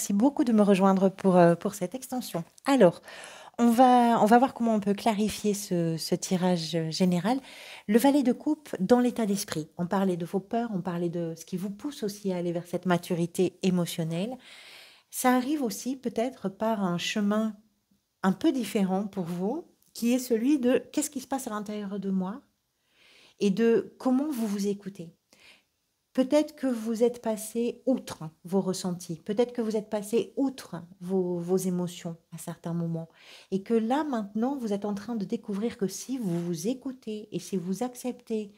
Merci beaucoup de me rejoindre pour cette extension. Alors, on va voir comment on peut clarifier ce tirage général. Le valet de coupe dans l'état d'esprit. On parlait de vos peurs, on parlait de ce qui vous pousse aussi à aller vers cette maturité émotionnelle. Ça arrive aussi peut-être par un chemin un peu différent pour vous, qui est celui de qu'est-ce qui se passe à l'intérieur de moi et de comment vous vous écoutez. Peut-être que vous êtes passé outre vos ressentis, peut-être que vous êtes passé outre vos émotions à certains moments, et que là maintenant vous êtes en train de découvrir que si vous vous écoutez et si vous acceptez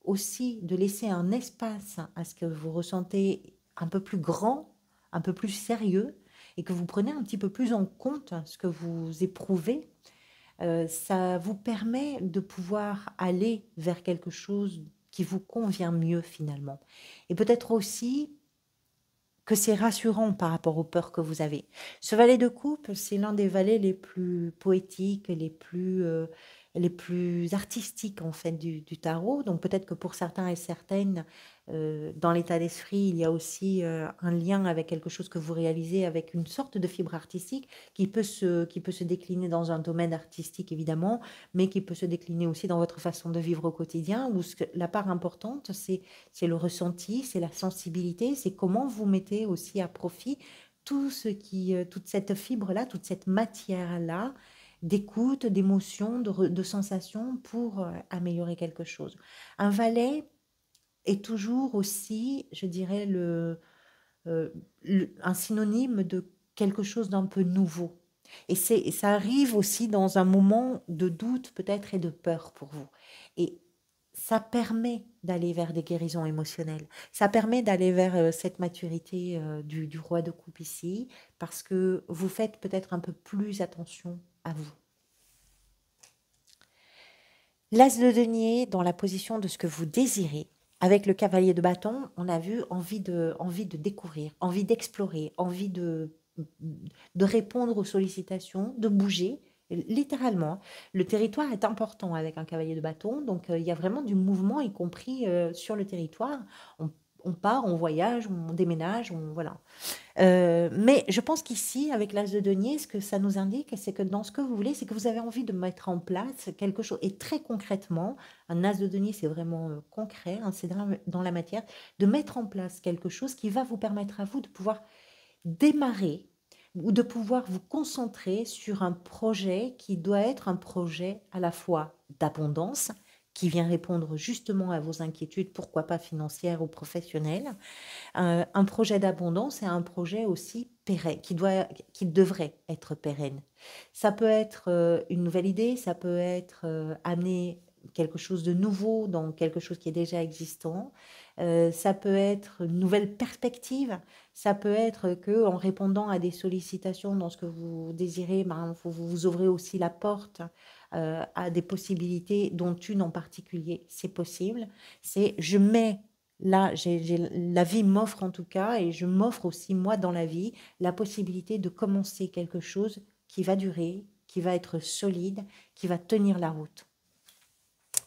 aussi de laisser un espace à ce que vous ressentez un peu plus grand, un peu plus sérieux, et que vous prenez un petit peu plus en compte ce que vous éprouvez, ça vous permet de pouvoir aller vers quelque chose qui vous convient mieux finalement. Et peut-être aussi que c'est rassurant par rapport aux peurs que vous avez. Ce valet de coupe, c'est l'un des valets les plus poétiques, les plus artistiques en fait du tarot. Donc peut-être que pour certains et certaines, dans l'état d'esprit, il y a aussi un lien avec quelque chose que vous réalisez avec une sorte de fibre artistique qui peut se décliner dans un domaine artistique évidemment, mais qui peut se décliner aussi dans votre façon de vivre au quotidien, où la part importante, c'est le ressenti, c'est la sensibilité, c'est comment vous mettez aussi à profit toute cette fibre-là, toute cette matière-là d'écoute, d'émotion, de sensations pour améliorer quelque chose. Un valet est toujours aussi, je dirais, un synonyme de quelque chose d'un peu nouveau. Et ça arrive aussi dans un moment de doute peut-être et de peur pour vous. Et ça permet d'aller vers des guérisons émotionnelles. Ça permet d'aller vers cette maturité du roi de coupe ici, parce que vous faites peut-être un peu plus attention à vous. L'as de denier dans la position de ce que vous désirez. Avec le cavalier de bâton, on a vu envie de découvrir, envie d'explorer, envie de répondre aux sollicitations, de bouger. Littéralement, le territoire est important avec un cavalier de bâton, donc il y a vraiment du mouvement, y compris sur le territoire. On, on part, on voyage, on déménage, voilà. Mais je pense qu'ici, avec l'as de denier, ce que ça nous indique, c'est que dans ce que vous voulez, c'est que vous avez envie de mettre en place quelque chose. Et très concrètement, un as de denier, c'est vraiment concret, hein, c'est dans la matière, de mettre en place quelque chose qui va vous permettre à vous de pouvoir démarrer ou de pouvoir vous concentrer sur un projet qui doit être un projet à la fois d'abondance, qui vient répondre justement à vos inquiétudes, pourquoi pas financières ou professionnelles, un projet d'abondance et un projet aussi pérenne, qui devrait être pérenne. Ça peut être une nouvelle idée, ça peut être amener quelque chose de nouveau dans quelque chose qui est déjà existant. Ça peut être une nouvelle perspective. Ça peut être que en répondant à des sollicitations dans ce que vous désirez, ben, vous ouvrez aussi la porte à des possibilités, dont une en particulier, c'est possible. C'est je mets là, la vie m'offre en tout cas, et je m'offre aussi, moi, dans la vie, la possibilité de commencer quelque chose qui va durer, qui va être solide, qui va tenir la route.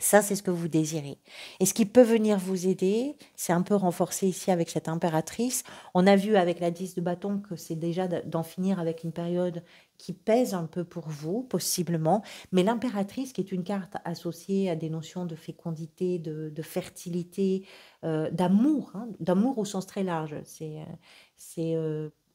Ça, c'est ce que vous désirez. Et ce qui peut venir vous aider, c'est un peu renforcé ici avec cette impératrice. On a vu avec la 10 de bâton que c'est déjà d'en finir avec une période qui pèse un peu pour vous, possiblement. Mais l'impératrice, qui est une carte associée à des notions de fécondité, de fertilité, d'amour, hein, d'amour au sens très large. C'est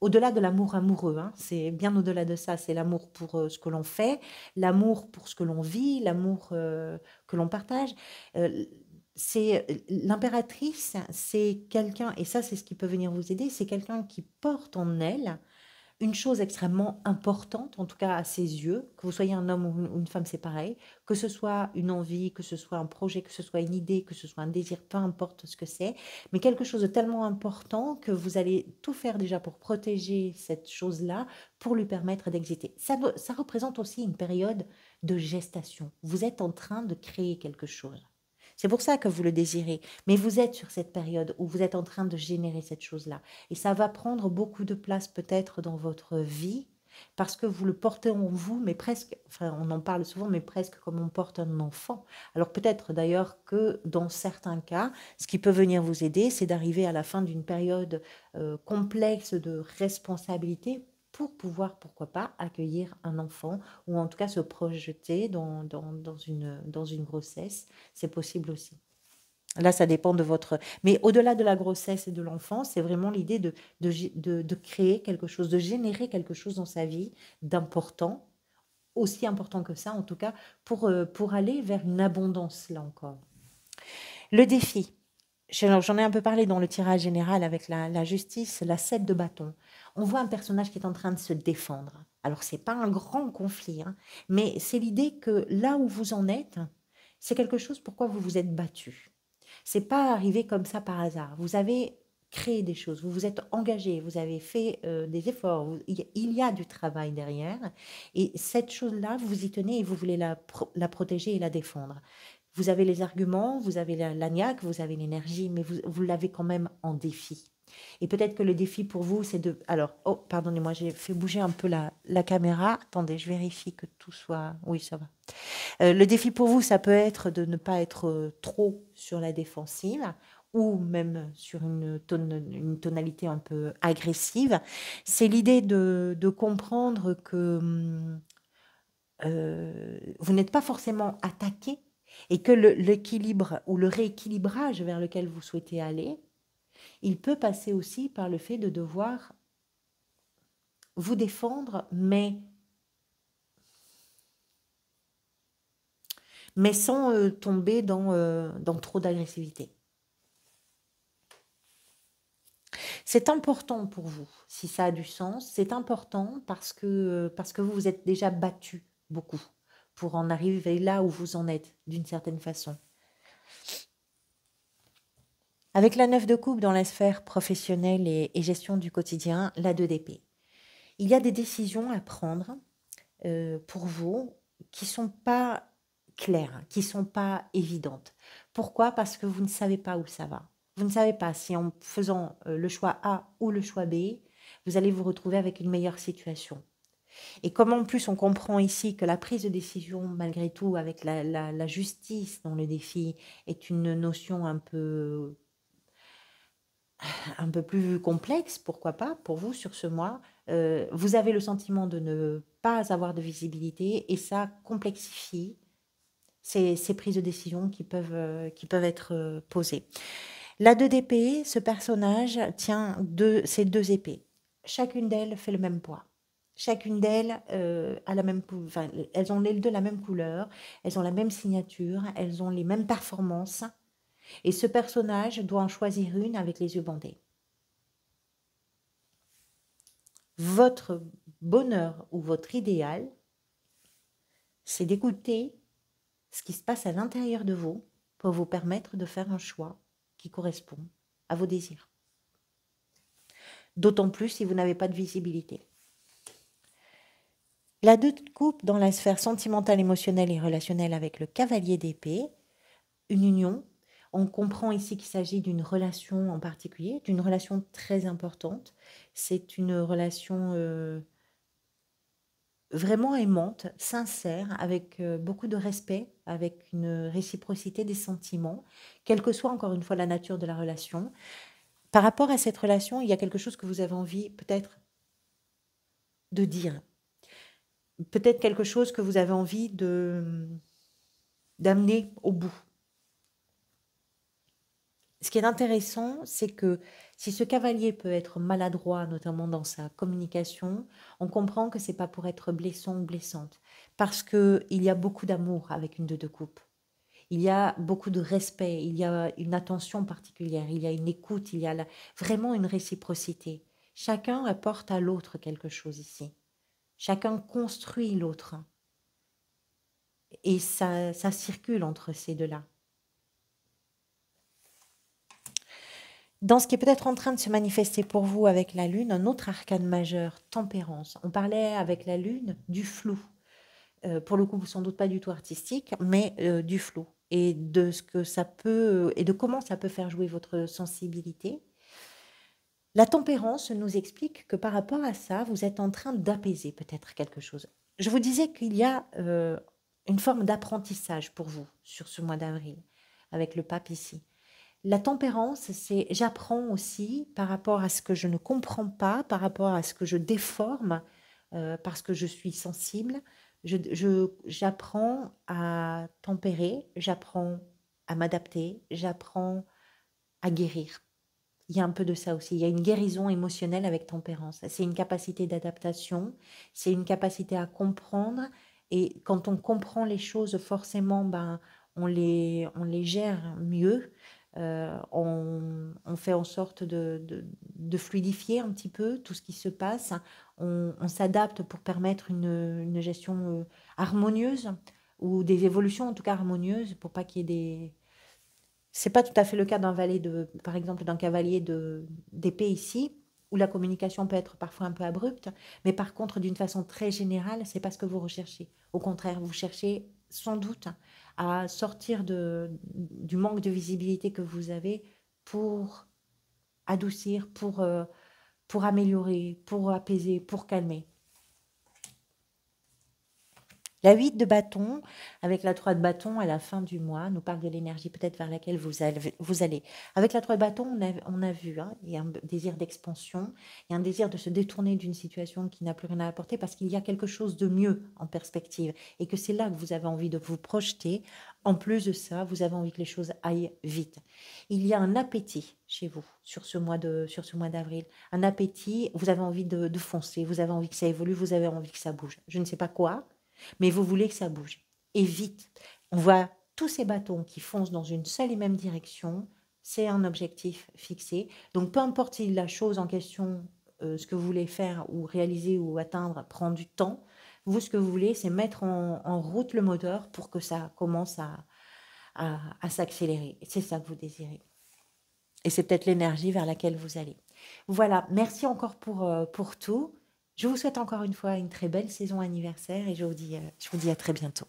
au-delà de l'amour amoureux, hein, c'est bien au-delà de ça. C'est l'amour pour ce que l'on fait, l'amour pour ce que l'on vit, l'amour que l'on partage. Euh, c'est l'impératrice, c'est quelqu'un, et ça c'est ce qui peut venir vous aider, c'est quelqu'un qui porte en elle une chose extrêmement importante, en tout cas à ses yeux, que vous soyez un homme ou une femme, c'est pareil, que ce soit une envie, que ce soit un projet, que ce soit une idée, que ce soit un désir, peu importe ce que c'est, mais quelque chose de tellement important que vous allez tout faire déjà pour protéger cette chose-là, pour lui permettre d'exister. Ça représente aussi une période de gestation. Vous êtes en train de créer quelque chose. C'est pour ça que vous le désirez. Mais vous êtes sur cette période où vous êtes en train de générer cette chose-là. Et ça va prendre beaucoup de place peut-être dans votre vie. parce que vous le portez en vous, mais presque, enfin on en parle souvent, mais presque comme on porte un enfant. Alors peut-être d'ailleurs que dans certains cas, ce qui peut venir vous aider, c'est d'arriver à la fin d'une période complexe de responsabilité pour pouvoir, pourquoi pas, accueillir un enfant ou en tout cas se projeter dans une grossesse. C'est possible aussi. Là, ça dépend de votre... Mais au-delà de la grossesse et de l'enfant, c'est vraiment l'idée de créer quelque chose, de générer quelque chose dans sa vie d'important, aussi important que ça en tout cas, pour aller vers une abondance, là encore. Le défi, j'en ai un peu parlé dans le tirage général avec la justice, la 7 de bâton. On voit un personnage qui est en train de se défendre. Alors, c'est pas un grand conflit, hein, mais c'est l'idée que là où vous en êtes, c'est quelque chose pourquoi vous vous êtes battu. C'est pas arrivé comme ça par hasard. Vous avez créé des choses, vous vous êtes engagé, vous avez fait des efforts, il y a du travail derrière. Et cette chose-là, vous y tenez et vous voulez la protéger et la défendre. Vous avez les arguments, vous avez la niaque, vous avez l'énergie, mais vous l'avez quand même en défi. Et peut-être que le défi pour vous, c'est de... Alors, oh, pardonnez-moi, j'ai fait bouger un peu la caméra. Attendez, je vérifie que tout soit... Oui, ça va. Le défi pour vous, ça peut être de ne pas être trop sur la défensive ou même sur une tonalité un peu agressive. C'est l'idée de comprendre que vous n'êtes pas forcément attaqué et que l'équilibre ou le rééquilibrage vers lequel vous souhaitez aller, il peut passer aussi par le fait de devoir vous défendre, mais sans tomber dans trop d'agressivité. C'est important pour vous, si ça a du sens. C'est important parce que vous vous êtes déjà battu beaucoup pour en arriver là où vous en êtes, d'une certaine façon. Avec la 9 de coupe dans la sphère professionnelle et gestion du quotidien, la 2 d'épée. Il y a des décisions à prendre pour vous qui ne sont pas claires, qui ne sont pas évidentes. Pourquoi? Parce que vous ne savez pas où ça va. Vous ne savez pas si en faisant le choix A ou le choix B, vous allez vous retrouver avec une meilleure situation. Et comme en plus on comprend ici que la prise de décision, malgré tout, avec la justice dans le défi, est une notion un peu plus complexe, pourquoi pas, pour vous sur ce mois, vous avez le sentiment de ne pas avoir de visibilité et ça complexifie ces prises de décision qui peuvent être posées. La 2 d'épée, ce personnage tient ces 2 épées. Chacune d'elles fait le même poids. Chacune d'elles a la même, enfin, elles ont les deux la même couleur, elles ont la même signature, elles ont les mêmes performances. Et ce personnage doit en choisir une avec les yeux bandés. Votre bonheur ou votre idéal, c'est d'écouter ce qui se passe à l'intérieur de vous pour vous permettre de faire un choix qui correspond à vos désirs. D'autant plus si vous n'avez pas de visibilité. La 2 de coupe dans la sphère sentimentale, émotionnelle et relationnelle avec le cavalier d'épée, une union. On comprend ici qu'il s'agit d'une relation en particulier, d'une relation très importante. C'est une relation vraiment aimante, sincère, avec beaucoup de respect, avec une réciprocité des sentiments, quelle que soit encore une fois la nature de la relation. Par rapport à cette relation, il y a quelque chose que vous avez envie peut-être de dire, peut-être quelque chose que vous avez envie d'amener au bout. Ce qui est intéressant, c'est que si ce cavalier peut être maladroit, notamment dans sa communication, on comprend que c'est pas pour être blessant ou blessante, parce qu'il y a beaucoup d'amour avec une 2 de coupe. Il y a beaucoup de respect, il y a une attention particulière, il y a une écoute, il y a vraiment une réciprocité. Chacun apporte à l'autre quelque chose ici. Chacun construit l'autre. Et ça circule entre ces deux-là. Dans ce qui est peut-être en train de se manifester pour vous avec la Lune, un autre arcane majeur, tempérance. On parlait avec la Lune du flou. Pour le coup, sans doute pas du tout artistique, mais du flou. Et de ce que ça peut, et de comment ça peut faire jouer votre sensibilité. La tempérance nous explique que par rapport à ça, vous êtes en train d'apaiser peut-être quelque chose. Je vous disais qu'il y a une forme d'apprentissage pour vous sur ce mois d'avril, avec le pape ici. La tempérance, c'est j'apprends aussi par rapport à ce que je ne comprends pas, par rapport à ce que je déforme, parce que je suis sensible. J'apprends à tempérer, j'apprends à m'adapter, j'apprends à guérir. Il y a un peu de ça aussi. Il y a une guérison émotionnelle avec tempérance. C'est une capacité d'adaptation, c'est une capacité à comprendre. Et quand on comprend les choses, forcément, ben, on les gère mieux. On fait en sorte de fluidifier un petit peu tout ce qui se passe. On s'adapte pour permettre une gestion harmonieuse ou des évolutions en tout cas harmonieuses pour pas qu'il y ait des, c'est pas tout à fait le cas d'un valet de, par exemple, d'un cavalier d'épée ici, où la communication peut être parfois un peu abrupte, mais par contre, d'une façon très générale, c'est pas ce que vous recherchez. Au contraire, vous cherchez sans doute à sortir du manque de visibilité que vous avez pour adoucir, pour améliorer, pour apaiser, pour calmer. La 8 de bâton, avec la 3 de bâton à la fin du mois, nous parle de l'énergie peut-être vers laquelle vous allez. Avec la 3 de bâton, on a vu, hein, il y a un désir d'expansion, il y a un désir de se détourner d'une situation qui n'a plus rien à apporter parce qu'il y a quelque chose de mieux en perspective et que c'est là que vous avez envie de vous projeter. En plus de ça, vous avez envie que les choses aillent vite. Il y a un appétit chez vous sur ce mois d'avril. Un appétit, vous avez envie de foncer, vous avez envie que ça évolue, vous avez envie que ça bouge. Je ne sais pas quoi, mais vous voulez que ça bouge. Et vite. On voit tous ces bâtons qui foncent dans une seule et même direction. C'est un objectif fixé. Donc, peu importe si la chose en question, ce que vous voulez faire ou réaliser ou atteindre prend du temps, vous, ce que vous voulez, c'est mettre en route le moteur pour que ça commence à s'accélérer. C'est ça que vous désirez. Et c'est peut-être l'énergie vers laquelle vous allez. Voilà, merci encore pour tout. Je vous souhaite encore une fois une très belle saison anniversaire et je vous dis à très bientôt.